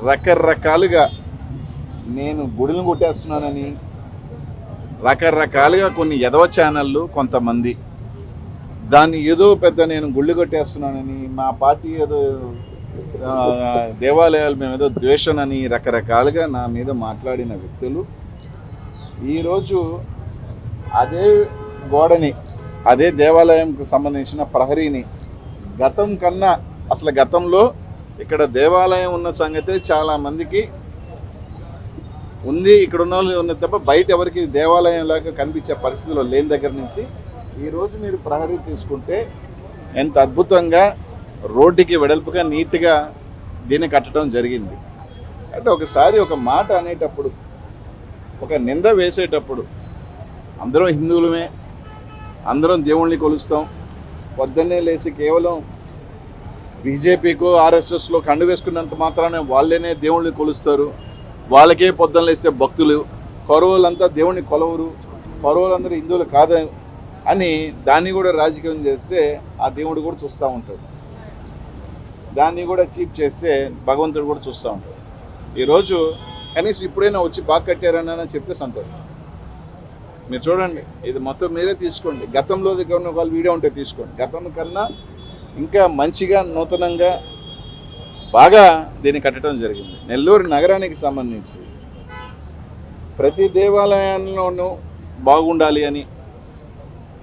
రకరకాలుగా నేను గుడిని కొట్టేస్తున్నానని, రకరకాలుగా కొన్ని ఎదవ ఛానళ్ళు కొంతమంది దాన్ని ఏదో పెద్ద నేను గుళ్ళు కొట్టేస్తున్నానని, మా పార్టీ ఏదో దేవాలయాలు మేము ఏదో ద్వేషనని రకరకాలుగా నా మీద మాట్లాడిన వ్యక్తులు ఈరోజు అదే గోడని, అదే దేవాలయంకు సంబంధించిన ప్రహరీని గతం కన్నా అసలు గతంలో ఇక్కడ దేవాలయం ఉన్న సంగతే చాలా మందికి ఉంది, ఇక్కడ ఉన్న వాళ్ళు ఉన్నది తప్ప బయట ఎవరికి దేవాలయం లాగా కనిపించే పరిస్థితిలో లేని దగ్గర నుంచి ఈరోజు మీరు ప్రహరీ తీసుకుంటే ఎంత అద్భుతంగా రోడ్డుకి వెడల్పుగా నీట్గా దీన్ని కట్టడం జరిగింది. అంటే ఒకసారి ఒక మాట అనేటప్పుడు, ఒక నింద వేసేటప్పుడు అందరం హిందువులమే, అందరం దేవుణ్ణి కొలుస్తాం, పొద్దున్నే లేచి కేవలం బీజేపీకో ఆర్ఎస్ఎస్లో కండు వేసుకున్నంత మాత్రానే వాళ్ళనే దేవుణ్ణి కొలుస్తారు, వాళ్ళకే పొద్దున్న లేస్తే భక్తులు, కౌరవులంతా దేవుణ్ణి కొలవరు, కౌరవులందరూ హిందువులు కాదు అని దాన్ని కూడా రాజకీయం చేస్తే ఆ దేవుడు కూడా చూస్తూ ఉంటాడు, దాన్ని కూడా చీప్ చేస్తే భగవంతుడు కూడా చూస్తూ ఉంటాడు. ఈరోజు కనీసం ఇప్పుడైనా వచ్చి బాగా కట్టారని చెప్తే సంతోషం. మీరు చూడండి, ఇది మొత్తం మీరే తీసుకోండి, గతంలో దగ్గర వాళ్ళు వీడియో ఉంటే తీసుకోండి, గతం కన్నా ఇంకా మంచిగా నూతనంగా బాగా దీన్ని కట్టడం జరిగింది. నెల్లూరు నగరానికి సంబంధించి ప్రతి దేవాలయంలోనూ బాగుండాలి అని,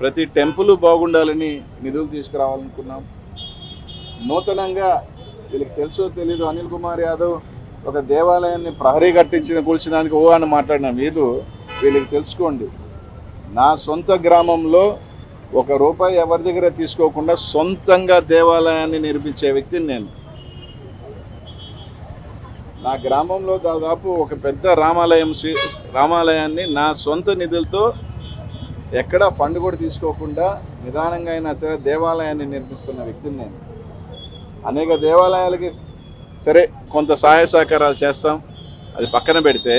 ప్రతి టెంపుల్ బాగుండాలని నిధులు తీసుకురావాలనుకున్నాం. నూతనంగా వీళ్ళకి తెలుసో తెలీదు, అనిల్ కుమార్ యాదవ్ ఒక దేవాలయాన్ని ప్రహరీ కట్టించిన కూల్చడానికి అని మాట్లాడిన వీళ్ళకి తెలుసుకోండి, నా సొంత గ్రామంలో ₹1 ఎవరి దగ్గర తీసుకోకుండా సొంతంగా దేవాలయాన్ని నిర్మించే వ్యక్తిని నేను. నా గ్రామంలో దాదాపు ఒక పెద్ద రామాలయాన్ని నా సొంత నిధులతో ఎక్కడ ఫండ్ కూడా తీసుకోకుండా నిదానంగా అయినా సరే దేవాలయాన్ని నిర్మిస్తున్న వ్యక్తిని నేను. అనేక దేవాలయాలకి సరే కొంత సహాయ సహకారాలు చేస్తాం, అది పక్కన పెడితే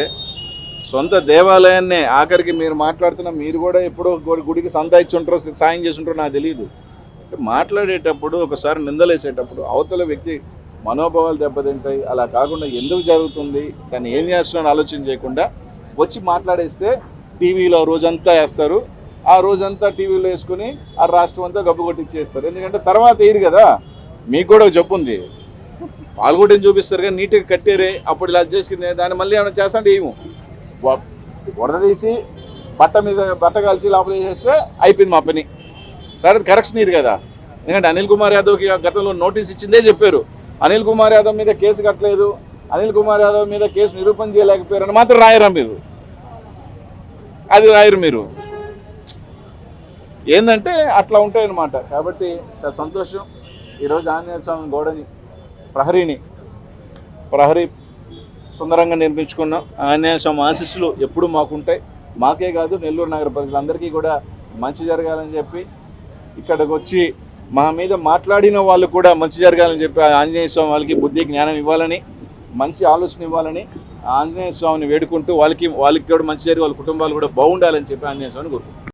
సొంత దేవాలయాన్నే ఆఖరికి మీరు మాట్లాడుతున్న మీరు కూడా ఎప్పుడో గుడికి సంతాయించుంటారో సాయం చేస్తుంటారో నాకు తెలియదు. మాట్లాడేటప్పుడు ఒకసారి నిందలేసేటప్పుడు అవతల వ్యక్తి మనోభావాలు దెబ్బతింటాయి. అలా కాకుండా ఎందుకు జరుగుతుంది, దాన్ని ఏం చేస్తున్నారో ఆలోచన చేయకుండా వచ్చి మాట్లాడేస్తే టీవీలో రోజంతా వేస్తారు, ఆ రోజంతా టీవీలో వేసుకుని ఆ రాష్ట్రం అంతా గబ్బు కొట్టిచ్చేస్తారు. ఎందుకంటే తర్వాత వేయరు కదా, మీకు కూడా జబ్బు ఉంది, పాల్గొట్టని చూపిస్తారు కానీ నీట్గా కట్టారే అప్పుడు ఇలా చేసుకుంది, దాన్ని మళ్ళీ ఏమైనా చేస్తాంటే ఏమో వరద తీసి బట్ట కాల్చి లోపల వేసేస్తే అయిపోయింది మా పని. తర్వాత కరెక్షన్ ఇది కదా, ఎందుకంటే అనిల్ కుమార్ యాదవ్కి గతంలో నోటీస్ ఇచ్చిందే చెప్పారు, అనిల్ కుమార్ యాదవ్ మీద కేసు కట్టలేదు, అనిల్ కుమార్ యాదవ్ మీద కేసు నిరూపణ చేయలేకపోయారని మాత్రం రాయరా మీరు, అది రాయరు మీరు. ఏంటంటే అట్లా ఉంటాయన్నమాట. కాబట్టి చాలా సంతోషం, ఈరోజు ఆంజనేయ స్వామి గోడని ప్రహరీ సుందరంగా నిర్మించుకున్నాం. ఆంజనేయ స్వామి ఆశీస్సులు ఎప్పుడు మాకుంటాయి, మాకే కాదు నెల్లూరు నగర ప్రజలందరికీ కూడా మంచి జరగాలని చెప్పి, ఇక్కడికి వచ్చి మా మీద మాట్లాడిన వాళ్ళు కూడా మంచి జరగాలని చెప్పి ఆంజనేయ స్వామి వాళ్ళకి బుద్ధి జ్ఞానం ఇవ్వాలని, మంచి ఆలోచన ఇవ్వాలని ఆంజనేయ స్వామిని వేడుకుంటూ వాళ్ళకి కూడా మంచి జరిగి వాళ్ళ కుటుంబాలు కూడా బాగుండాలని చెప్పి ఆంజనేయ స్వామిని కోరుకుంటున్నాం.